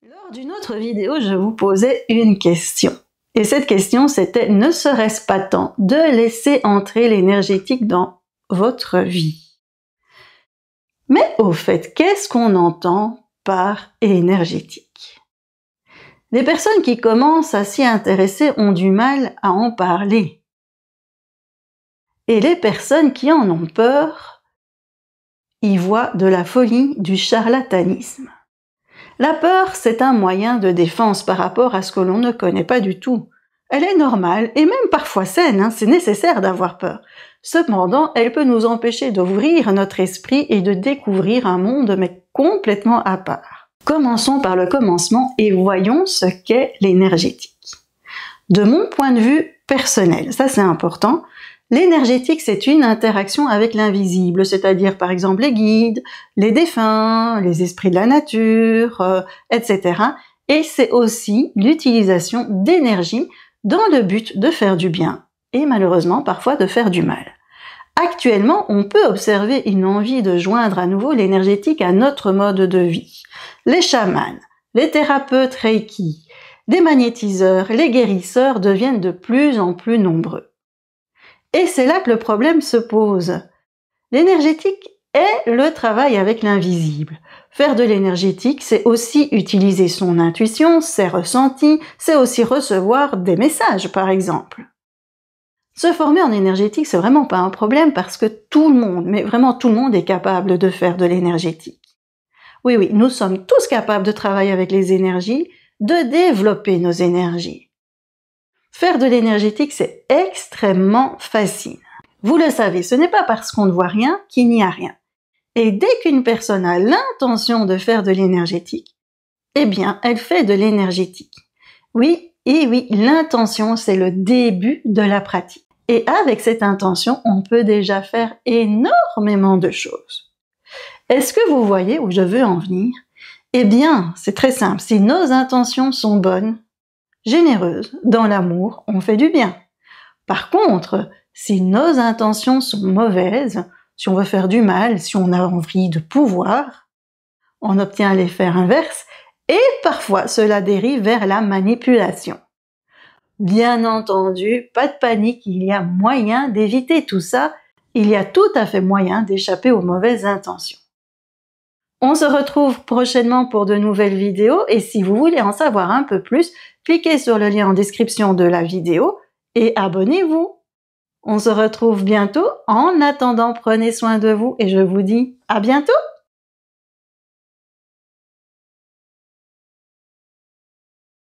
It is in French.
Lors d'une autre vidéo, je vous posais une question. Et cette question, c'était: ne serait-ce pas temps de laisser entrer l'énergétique dans votre vie? Mais au fait, qu'est-ce qu'on entend par énergétique? Les personnes qui commencent à s'y intéresser ont du mal à en parler. Et les personnes qui en ont peur y voient de la folie, du charlatanisme. La peur, c'est un moyen de défense par rapport à ce que l'on ne connaît pas du tout. Elle est normale et même parfois saine, c'est nécessaire d'avoir peur. Cependant, elle peut nous empêcher d'ouvrir notre esprit et de découvrir un monde mais complètement à part. Commençons par le commencement et voyons ce qu'est l'énergétique. De mon point de vue personnel, ça c'est important, l'énergétique, c'est une interaction avec l'invisible, c'est-à-dire par exemple les guides, les défunts, les esprits de la nature, etc. Et c'est aussi l'utilisation d'énergie dans le but de faire du bien et malheureusement parfois de faire du mal. Actuellement, on peut observer une envie de joindre à nouveau l'énergétique à notre mode de vie. Les chamans, les thérapeutes Reiki, les magnétiseurs, les guérisseurs deviennent de plus en plus nombreux. Et c'est là que le problème se pose. L'énergétique est le travail avec l'invisible. Faire de l'énergétique, c'est aussi utiliser son intuition, ses ressentis, c'est aussi recevoir des messages, par exemple. Se former en énergétique, c'est vraiment pas un problème parce que tout le monde, mais vraiment tout le monde est capable de faire de l'énergétique. Oui, nous sommes tous capables de travailler avec les énergies, de développer nos énergies. Faire de l'énergétique, c'est extrêmement facile. Vous le savez, ce n'est pas parce qu'on ne voit rien qu'il n'y a rien. Et dès qu'une personne a l'intention de faire de l'énergétique, eh bien, elle fait de l'énergétique. Oui, l'intention, c'est le début de la pratique. Et avec cette intention, on peut déjà faire énormément de choses. Est-ce que vous voyez où je veux en venir? Eh bien, c'est très simple. Si nos intentions sont bonnes, généreuses, dans l'amour, on fait du bien. Par contre, si nos intentions sont mauvaises, si on veut faire du mal, si on a envie de pouvoir, on obtient l'effet inverse et parfois cela dérive vers la manipulation. Bien entendu, pas de panique, il y a moyen d'éviter tout ça, il y a tout à fait moyen d'échapper aux mauvaises intentions. On se retrouve prochainement pour de nouvelles vidéos et si vous voulez en savoir un peu plus, cliquez sur le lien en description de la vidéo et abonnez-vous. On se retrouve bientôt. En attendant, prenez soin de vous et je vous dis à bientôt!